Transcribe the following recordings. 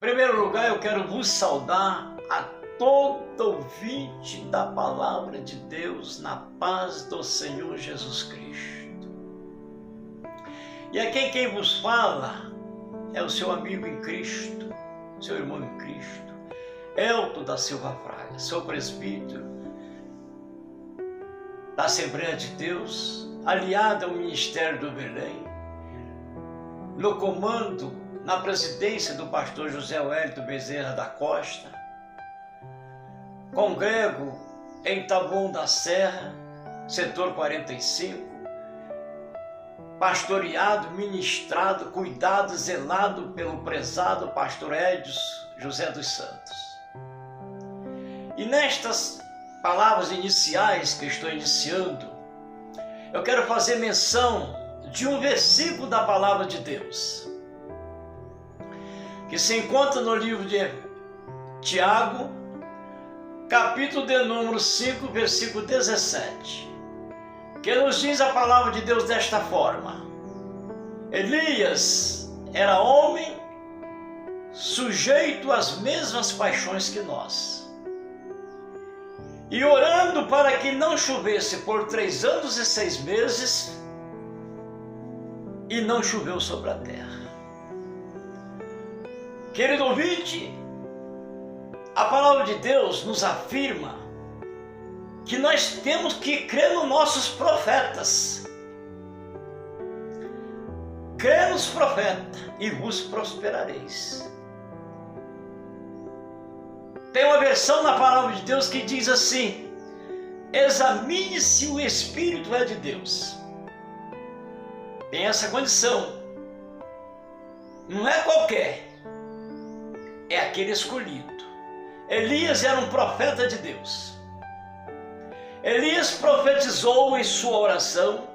primeiro lugar, eu quero vos saudar a todo ouvinte da palavra de Deus na paz do Senhor Jesus Cristo. E aqui quem vos fala é o seu amigo em Cristo, seu irmão em Cristo, Elton da Silva Fraga, seu presbítero da Assembleia de Deus, aliado ao Ministério do Belém, no comando, na presidência do pastor José Wellington Bezerra da Costa. Congrego em Taboão da Serra, setor 45, pastoreado, ministrado, cuidado, zelado pelo prezado pastor Edson José dos Santos. E nestas palavras iniciais que estou iniciando, eu quero fazer menção de um versículo da palavra de Deus, que se encontra no livro de Tiago, capítulo de número 5, versículo 17, que nos diz a palavra de Deus desta forma: Elias era homem sujeito às mesmas paixões que nós, e orando para que não chovesse por 3 anos e 6 meses, e não choveu sobre a terra. Querido ouvinte, a palavra de Deus nos afirma que nós temos que crer nos nossos profetas. Crê nos profetas e vos prosperareis. Tem uma versão na palavra de Deus que diz assim: examine se o Espírito é de Deus. Tem essa condição. Não é qualquer, é aquele escolhido. Elias era um profeta de Deus. Elias profetizou em sua oração,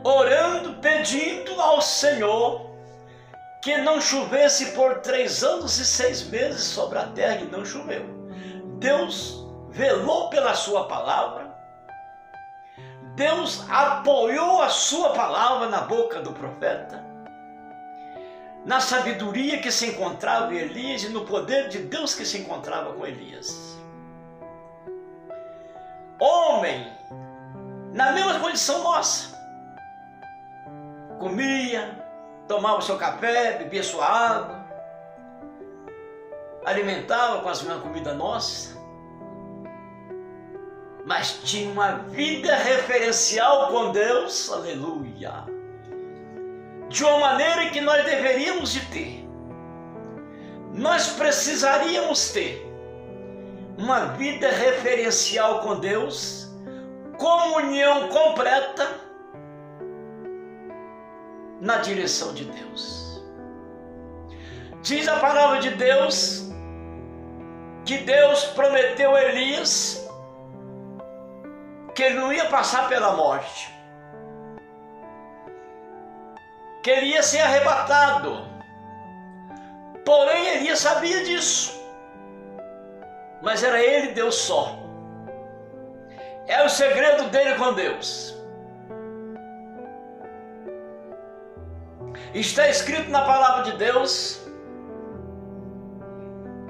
orando, pedindo ao Senhor que não chovesse por 3 anos e 6 meses sobre a terra, e não choveu. Deus velou pela sua palavra, Deus apoiou a sua palavra na boca do profeta, na sabedoria que se encontrava em Elias e no poder de Deus que se encontrava com Elias. Homem, na mesma condição nossa, comia, tomava o seu café, bebia sua água, alimentava com as mesmas comidas nossas, mas tinha uma vida referencial com Deus, aleluia, de uma maneira que nós deveríamos de ter. Nós precisaríamos ter uma vida referencial com Deus, comunhão completa na direção de Deus. Diz a palavra de Deus que Deus prometeu a Elias que ele não ia passar pela morte, que ele ia ser arrebatado. Porém, Elias sabia disso, mas era ele, Deus só. É o segredo dele com Deus. Está escrito na palavra de Deus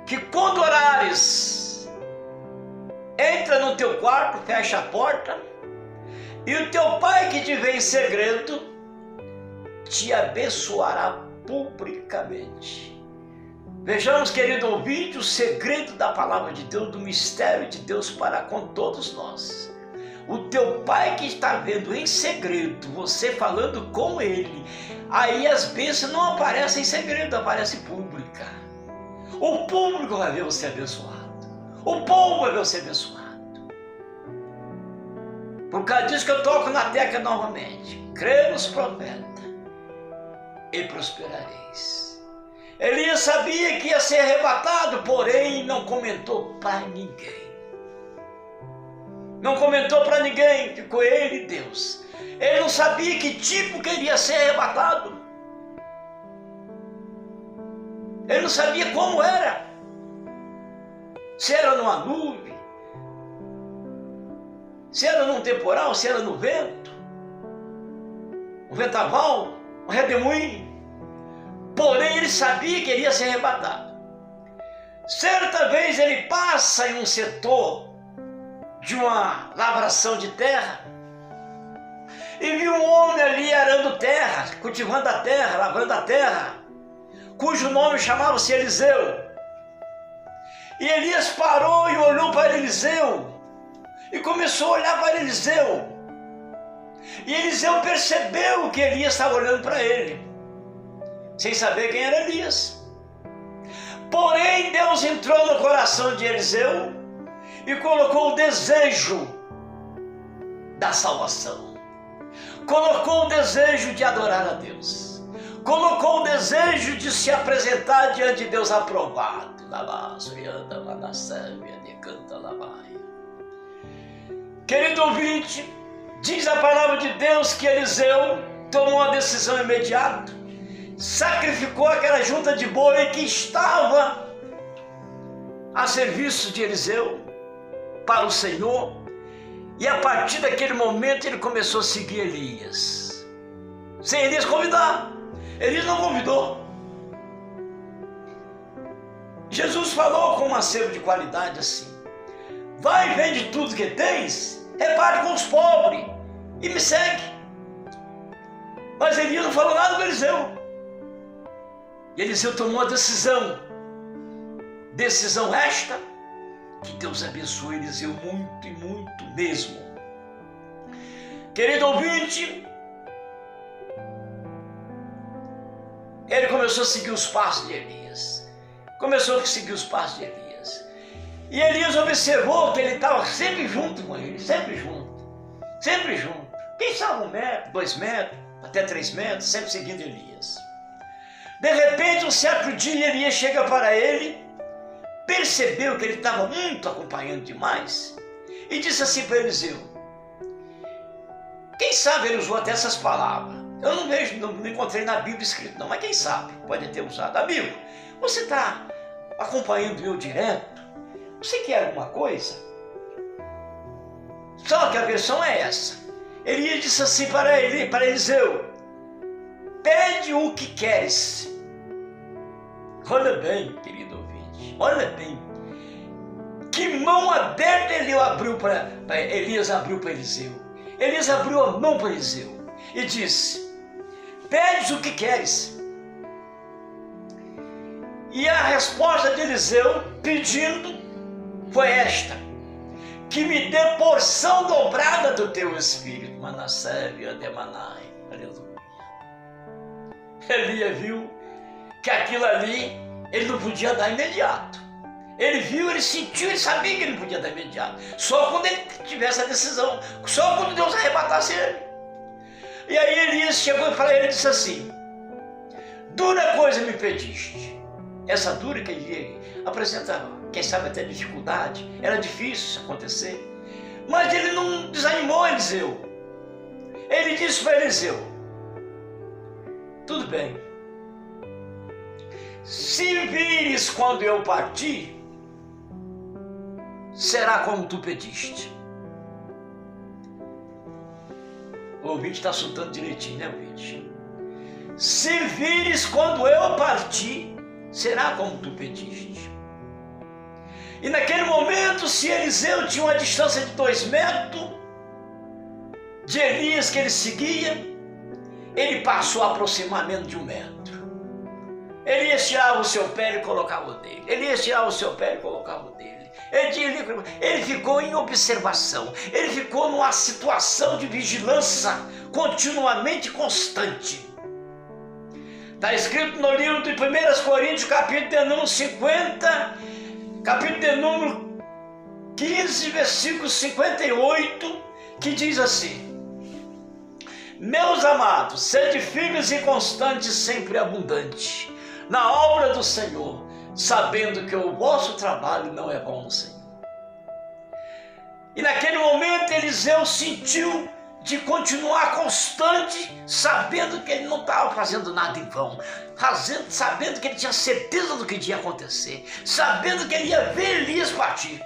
que quando orares, entra no teu quarto, fecha a porta, e o teu pai que te vê em segredo te abençoará publicamente. Vejamos, querido ouvinte, o segredo da palavra de Deus, do mistério de Deus para com todos nós. O teu pai que está vendo em segredo, você falando com ele, aí as bênçãos não aparecem em segredo, aparecem pública. O público vai ver você abençoado. O povo vai ver você abençoado. Por causa disso que eu toco na tecla novamente. Crê nos profetas e prosperareis. Elias sabia que ia ser arrebatado, porém não comentou para ninguém. Não comentou para ninguém, ficou ele e Deus. Ele não sabia que tipo que ele ia ser arrebatado. Ele não sabia como era. Se era numa nuvem, se era num temporal, se era no vento, um ventaval, um redemoinho. porém ele sabia que iria ser arrebatado. Certa vez ele passa em um setor de uma lavração de terra e viu um homem ali arando terra, cultivando a terra, lavando a terra, cujo nome chamava-se Eliseu. E Elias parou e olhou para Eliseu e começou a olhar para Eliseu. E Eliseu percebeu que Elias estava olhando para ele, sem saber quem era Elias. Porém, Deus entrou no coração de Eliseu e colocou o desejo da salvação, colocou o desejo de adorar a Deus, colocou o desejo de se apresentar diante de Deus aprovado. Querido ouvinte, diz a palavra de Deus que Eliseu tomou uma decisão imediata, sacrificou aquela junta de boi que estava a serviço de Eliseu para o Senhor, e a partir daquele momento ele começou a seguir Elias, sem Elias convidar. Elias não convidou. Jesus falou com um acervo de qualidade assim: vai e vende tudo que tens, reparte com os pobres e me segue. Mas Elias não falou nada com Eliseu. E Eliseu tomou uma decisão esta, que Deus abençoe Eliseu muito e muito mesmo. Querido ouvinte, ele começou a seguir os passos de Elias. E Elias observou que ele estava sempre junto com ele, sempre junto. Quem sabe 1 metro, 2 metros, até 3 metros, sempre seguindo Elias. De repente, um certo dia, Elias chega para ele, percebeu que ele estava muito acompanhando demais e disse assim para Eliseu. Quem sabe ele usou até essas palavras. Eu não vejo, não encontrei na Bíblia escrito não, mas quem sabe pode ter usado. Amigo, você está acompanhando eu direto? Você quer alguma coisa? Só que a versão é essa. Elias disse assim para Eliseu: pede o que queres. Olha bem, querido ouvinte, olha bem. Que mão aberta Elias abriu para Eliseu. Elias abriu a mão para Eliseu e disse: pedes o que queres. E a resposta de Eliseu, pedindo, foi esta: que me dê porção dobrada do teu espírito. Manassés, Ademanai, aleluia. Elias viu que aquilo ali ele não podia dar imediato. Ele viu, ele sentiu, ele sabia que ele não podia dar imediato. Só quando ele tivesse a decisão, só quando Deus arrebatasse ele. E aí Elias chegou para ele e disse assim: dura coisa me pediste. Essa dura que ele apresenta, quem sabe até dificuldade, era difícil acontecer. Mas ele não desanimou Eliseu. Ele disse para Eliseu: tudo bem, se vires quando eu partir, será como tu pediste. O ouvinte está soltando direitinho, né, ouvinte? Se vires quando eu partir, será como tu pediste. E naquele momento, se Eliseu tinha uma distância de 2 metros de Elias que ele seguia, ele passou aproximadamente de 1 metro. Elias tirava o seu pé e colocava o dele. Elias tirava o seu pé e colocava o dele. Ele ficou em observação. Ele ficou numa situação de vigilância continuamente constante. Está escrito no livro de 1 Coríntios, capítulo de número 50, capítulo de número 15, versículo 58, que diz assim: meus amados, sede firmes e constantes, sempre abundantes na obra do Senhor, sabendo que o vosso trabalho não é vão no Senhor. E naquele momento Eliseu sentiu de continuar constante, sabendo que ele não estava fazendo nada em vão, sabendo que ele tinha certeza do que ia acontecer, sabendo que ele ia ver Elias partir.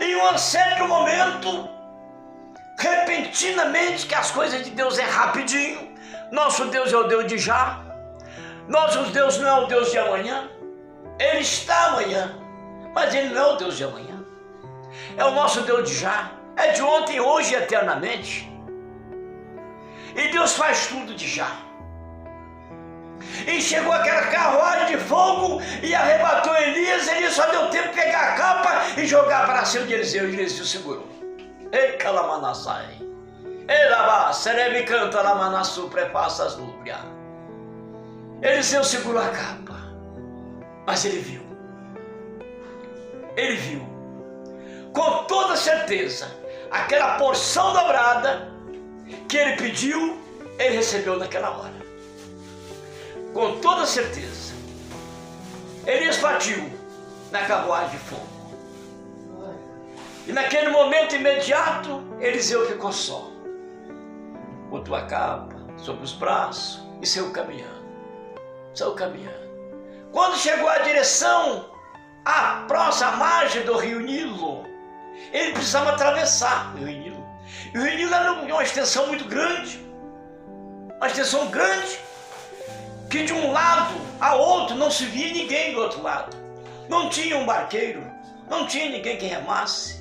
Em um certo momento, repentinamente, que as coisas de Deus é rapidinho, nosso Deus é o Deus de já, Nosso Deus não é o Deus de amanhã. Ele está amanhã, mas Ele não é o Deus de amanhã. É o nosso Deus de já. É de ontem, hoje e eternamente. E Deus faz tudo de já. E chegou aquela carruagem de fogo e arrebatou Elias. Elias só deu tempo de pegar a capa e jogar para cima de Eliseu. E Eliseu segurou. Ei, calamanassai. Ei, labá, serebe canta lamanassu, prepassa as núbrias. Eliseu segurou a capa. Mas ele viu. Ele viu. Com toda certeza, aquela porção dobrada que ele pediu, ele recebeu naquela hora. Com toda certeza. Elias partiu na carruagem de fogo. E naquele momento imediato, Eliseu ficou só. Botou a capa sobre os braços e saiu caminhando. Saiu caminhando. Quando chegou à direção, à próxima margem do rio Nilo, ele precisava atravessar o rio Nilo. E o rio Nilo era uma extensão muito grande. Uma extensão grande, que de um lado a outro não se via ninguém do outro lado. Não tinha um barqueiro, não tinha ninguém que remasse.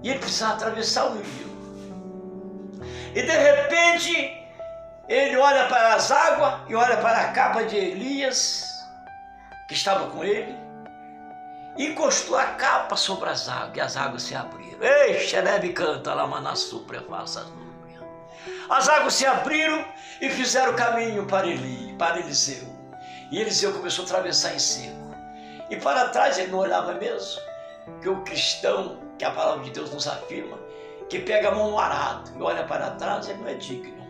E ele precisava atravessar o rio Nilo. E de repente, ele olha para as águas e olha para a capa de Elias, que estava com ele, e encostou a capa sobre as águas, e as águas se abriram. Ei, xerebe canta, lamanassu, prepassa as núbrias. As águas se abriram e fizeram caminho para Eliseu. E Eliseu começou a atravessar em seco. E para trás ele não olhava mesmo, que o cristão, que a palavra de Deus nos afirma, que pega a mão no arado e olha para trás, ele não é digno.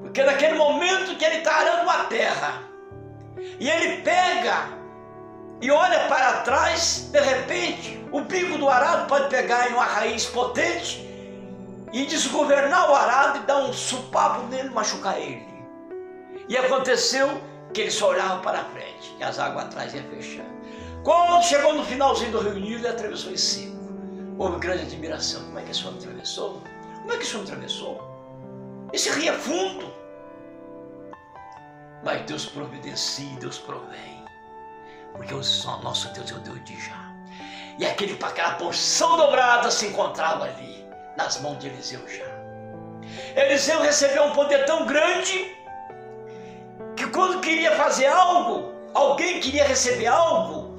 Porque naquele momento que ele está arando a terra, e ele pega e olha para trás, de repente, o bico do arado pode pegar em uma raiz potente e desgovernar o arado e dar um supapo nele, machucar ele. E aconteceu que ele só olhava para a frente, e as águas atrás iam fechando. Quando chegou no finalzinho do rio Nilo, ele atravessou em seco. Houve grande admiração. Como é que esse homem atravessou? Como é que esse homem atravessou? Esse rio é fundo. Mas Deus providencia, Deus provém. Porque o nosso Deus é o Deus de já. E aquela porção dobrada se encontrava ali, nas mãos de Eliseu já. Eliseu recebeu um poder tão grande, que quando queria fazer algo, alguém queria receber algo,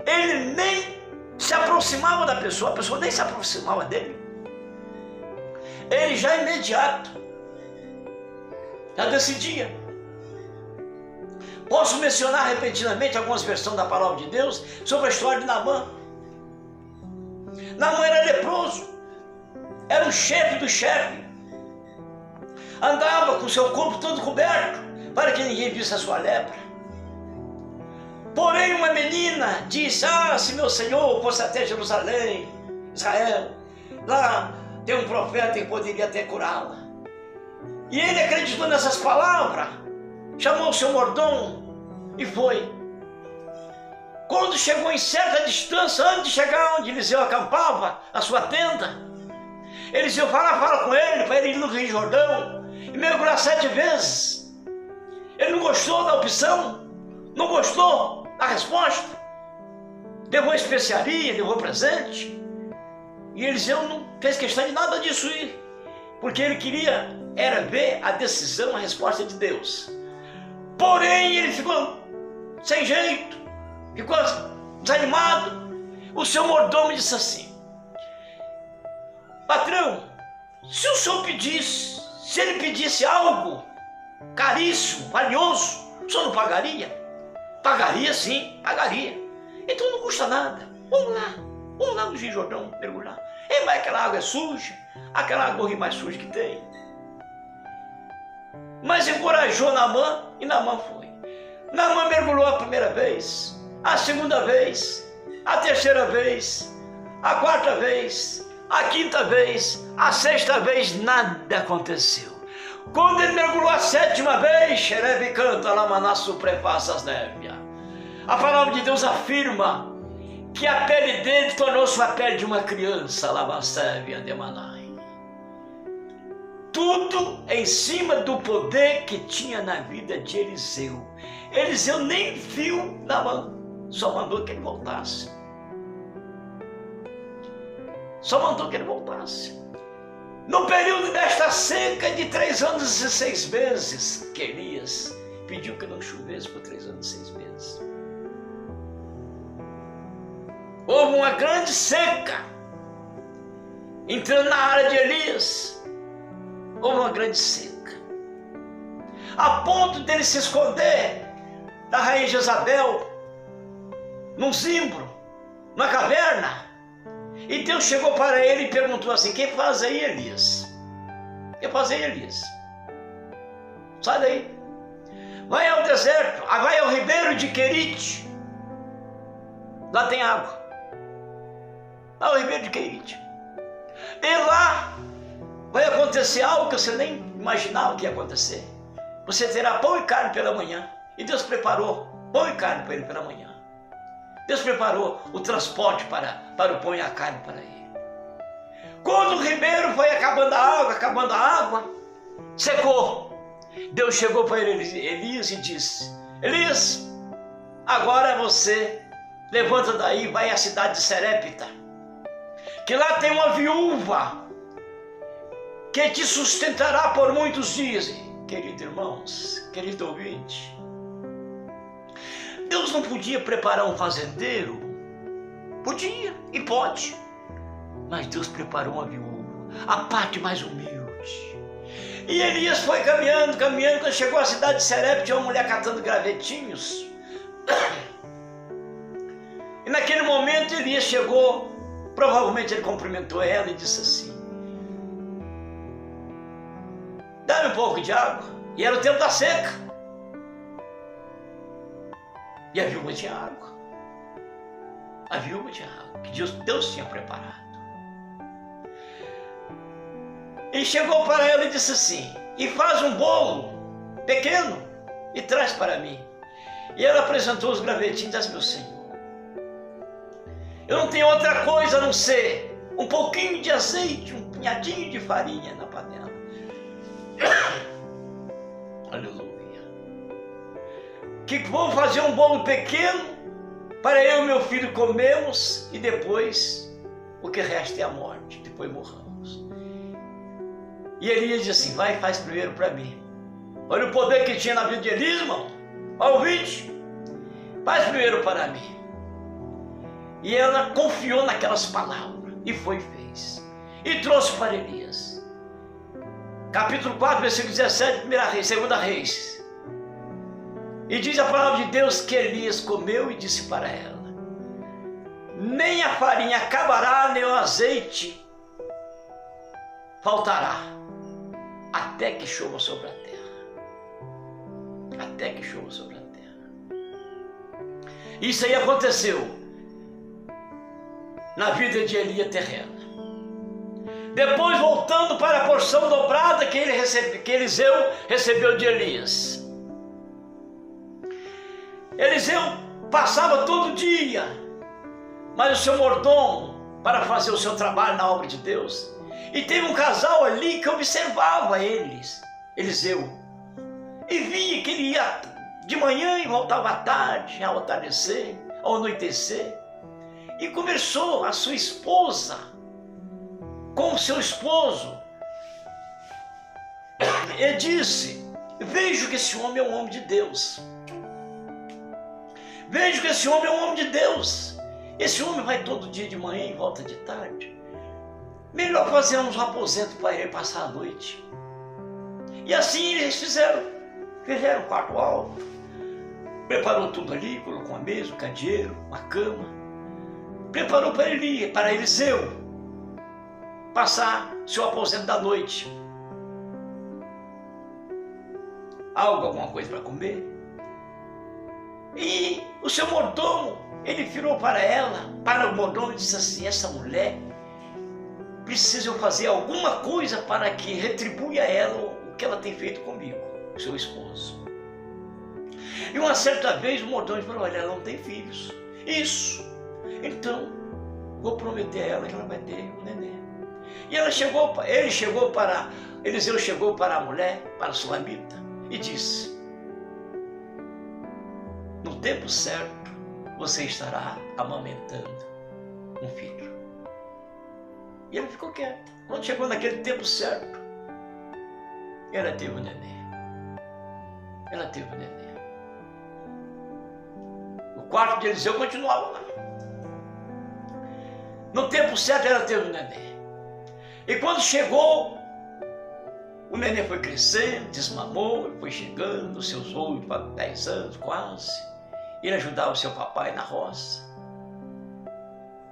ele nem se aproximava da pessoa, a pessoa nem se aproximava dele. Ele já imediato, já decidia. Posso mencionar repentinamente algumas versões da palavra de Deus sobre a história de Naamã. Naamã era leproso, era o chefe do chefe, andava com seu corpo todo coberto, para que ninguém visse a sua lepra. Porém uma menina disse: se meu Senhor fosse até Jerusalém, Israel, lá tem um profeta que poderia até curá-la. E ele acreditou nessas palavras, chamou o seu mordomo e foi. Quando chegou em certa distância, antes de chegar onde Eliseu acampava, a sua tenda, Eliseu fala com ele, para ele ir no Rio Jordão e mergulhar 7 vezes. Ele não gostou da opção, não gostou da resposta, levou especiaria, levou presente, e Eliseu não fez questão de nada disso ir, porque ele queria era ver a decisão, a resposta de Deus. Porém ele ficou sem jeito, ficou desanimado. O seu mordomo disse assim: patrão, se o senhor pedisse, se ele pedisse algo caríssimo, valioso, o senhor não pagaria? Pagaria sim, pagaria. Então não custa nada. Vamos lá no Rio Jordão mergulhar. Mas aquela água é suja, aquela água é o rio mais sujo que tem. Mas encorajou Naamã e Naamã foi. Naamã mergulhou a primeira vez, a segunda vez, a terceira vez, a quarta vez, a quinta vez, a sexta vez, nada aconteceu. Quando ele mergulhou a 7ª vez, xerebe canta, lamanassu, prepassa as nébias. A palavra de Deus afirma que a pele dele tornou-se a pele de uma criança, lavassébia de Manai. tudo em cima do poder que tinha na vida de Eliseu. Eliseu nem viu Naamã, só mandou que ele voltasse. Só mandou que ele voltasse. No período desta seca de 3 anos e 6 meses, que Elias pediu que não chovesse por 3 anos e 6 meses. Houve uma grande seca entrando na área de Elias. Houve uma grande seca, a ponto dele se esconder da rainha Jezabel, num zimbro, numa caverna. E Deus chegou para ele e perguntou assim: "Quem faz aí, Elias? Quem faz aí, Elias? Sai daí, vai ao deserto, vai ao ribeiro de Querite, lá tem água, lá ao ribeiro de Querite. E lá vai acontecer algo que você nem imaginava que ia acontecer. Você terá pão e carne pela manhã." E Deus preparou pão e carne para ele pela manhã. Deus preparou o transporte para o pão e a carne para ele. Quando o ribeiro foi acabando a água, secou. Deus chegou para Elias e disse: "Elias, agora você levanta daí, vai à cidade de Serepta, que lá tem uma viúva que te sustentará por muitos dias." Queridos irmãos, querido ouvinte, Deus não podia preparar um fazendeiro? Podia e pode, mas Deus preparou uma viúva, a parte mais humilde. E Elias foi caminhando, quando chegou à cidade de Serepta, tinha uma mulher catando gravetinhos. E naquele momento Elias chegou, provavelmente ele cumprimentou ela e disse assim: "Dá-me um pouco de água." E era o tempo da seca. E a viúva tinha água. A viúva tinha água que Deus tinha preparado. E chegou para ela e disse assim: "E faz um bolo pequeno e traz para mim." E ela apresentou os gravetinhos e disse: "Meu Senhor, eu não tenho outra coisa a não ser um pouquinho de azeite, um punhadinho de farinha na panela." Aleluia. "Que vou fazer um bolo pequeno para eu e meu filho comermos, e depois o que resta é a morte, depois morramos." E Elias disse assim: "Vai, faz primeiro para mim." Olha o poder que tinha na vida de Elias, irmão. Olha o vídeo. "Faz primeiro para mim." E ela confiou naquelas palavras e foi e fez. E trouxe para Elias. Capítulo 4, versículo 17, 1 Reis, 2 Reis. E diz a palavra de Deus que Elias comeu e disse para ela: "Nem a farinha acabará, nem o azeite faltará, até que chova sobre a terra." Até que chova sobre a terra. Isso aí aconteceu na vida de Elias terrena. Depois, voltando para a porção dobrada que Eliseu recebeu de Elias. Eliseu passava todo dia, mas o seu mordomo, para fazer o seu trabalho na obra de Deus. E teve um casal ali que observava Eliseu, e via que ele ia de manhã e voltava à tarde, ao atardecer, ao anoitecer. E conversou a sua esposa com o seu esposo e disse: "Vejo que esse homem é um homem de Deus. Vejo que esse homem é um homem de Deus. Esse homem vai todo dia de manhã e volta de tarde. Melhor fazermos um aposento para ele passar a noite." E assim eles fizeram um quarto alto, preparou tudo ali, colocou uma mesa, um candeeiro, uma cama, preparou para Eliseu passar seu aposento da noite. Alguma coisa para comer. E o seu mordomo, ele virou para o mordomo e disse assim: "Essa mulher precisa eu fazer alguma coisa para que retribua a ela o que ela tem feito comigo, seu esposo." E uma certa vez o mordomo falou: "Olha, ela não tem filhos." "Isso, então vou prometer a ela que ela vai ter um neném." E Eliseu chegou para a mulher, para a sulamita, e disse: no tempo certo você estará amamentando um filho. E ele ficou quieto. Quando chegou naquele tempo certo, ela teve o neném. Ela teve o neném. O quarto de Eliseu continuava lá. No tempo certo ela teve o neném. E quando chegou, o neném foi crescendo, desmamou, foi chegando, nos seus 8 para 10 anos quase. Ele ajudava o seu papai na roça,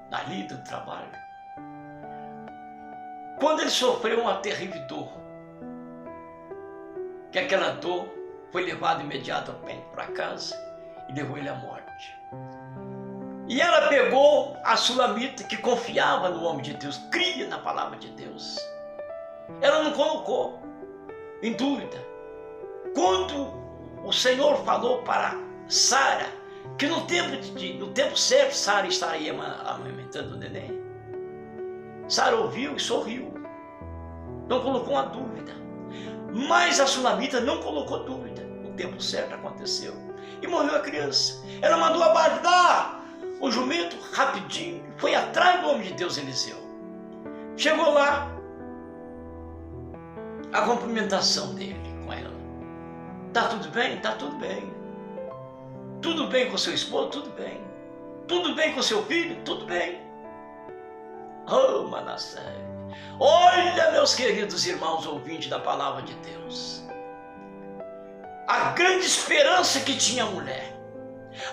na lida do trabalho. Quando ele sofreu uma terrível dor, que aquela dor foi levada imediatamente para casa e levou ele à morte. E ela pegou a sulamita, que confiava no homem de Deus, cria na palavra de Deus. Ela não colocou em dúvida. Quando o Senhor falou para Sara que no tempo certo Sara estaria amamentando o neném, Sara ouviu e sorriu. Não colocou uma dúvida. Mas a sulamita não colocou dúvida. O tempo certo aconteceu. E morreu a criança. Ela mandou abordar o jumento rapidinho. Foi atrás do homem de Deus Eliseu. Chegou lá. A cumprimentação dele com ela. Tá tudo bem? Tá tudo bem. Tudo bem com seu esposo? Tudo bem. Tudo bem com seu filho? Tudo bem. Oh, Manassés. Olha, meus queridos irmãos ouvintes da palavra de Deus. A grande esperança que tinha a mulher.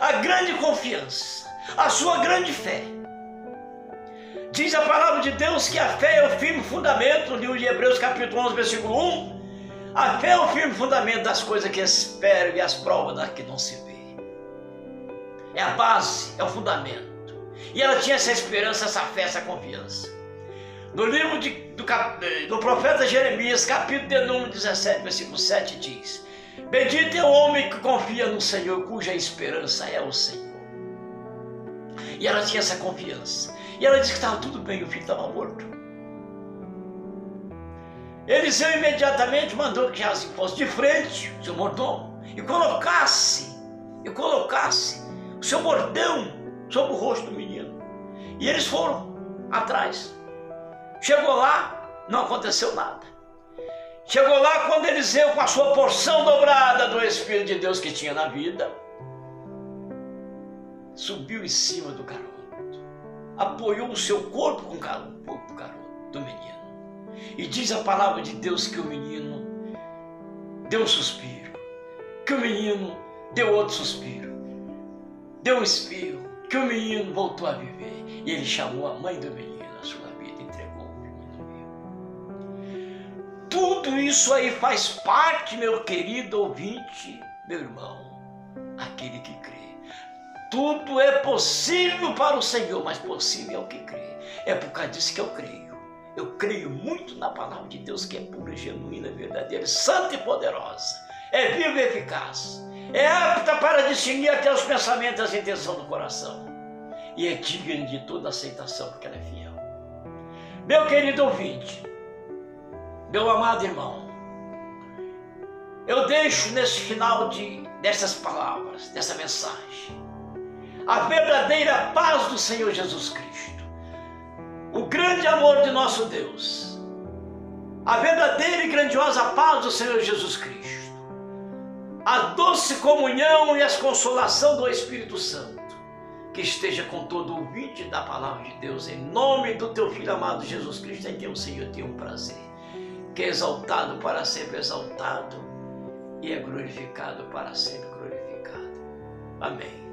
A grande confiança. A sua grande fé. Diz a palavra de Deus que a fé é o firme fundamento, no livro de Hebreus capítulo 11, versículo 1. A fé é o firme fundamento das coisas que esperam e as provas das que não se vê. É a base, é o fundamento. E ela tinha essa esperança, essa fé, essa confiança. No livro do profeta Jeremias, capítulo de número 17, versículo 7, diz: bendito é o homem que confia no Senhor, cuja esperança é o Senhor. E ela tinha essa confiança. E ela disse que estava tudo bem, o filho estava morto. Eliseu imediatamente mandou que Geazi fosse de frente, o seu mordomo, e colocasse o seu bordão sobre o rosto do menino. E eles foram atrás. Chegou lá, não aconteceu nada. Chegou lá quando Eliseu, com a sua porção dobrada do Espírito de Deus que tinha na vida, subiu em cima do garoto, apoiou o seu corpo com o corpo do garoto, do menino. E diz a palavra de Deus que o menino deu um suspiro, que o menino deu outro suspiro, deu um espirro, que o menino voltou a viver. E ele chamou a mãe do menino, a sulamita, entregou o menino. Tudo isso aí faz parte, meu querido ouvinte, meu irmão, aquele que crê. Tudo é possível para o Senhor, mas possível é o que crê. É por causa disso que eu creio. Eu creio muito na palavra de Deus, que é pura, genuína, verdadeira, santa e poderosa. É viva e eficaz. É apta para discernir até os pensamentos e as intenções do coração. E é digna de toda aceitação, porque ela é fiel. Meu querido ouvinte, meu amado irmão, eu deixo nesse final dessas palavras, dessa mensagem, a verdadeira paz do Senhor Jesus Cristo, o grande amor de nosso Deus, a verdadeira e grandiosa paz do Senhor Jesus Cristo, a doce comunhão e a consolação do Espírito Santo, que esteja com todo ouvinte da palavra de Deus, em nome do teu Filho amado Jesus Cristo, em quem o Senhor tem um prazer, que é exaltado para sempre exaltado e é glorificado para sempre glorificado. Amém.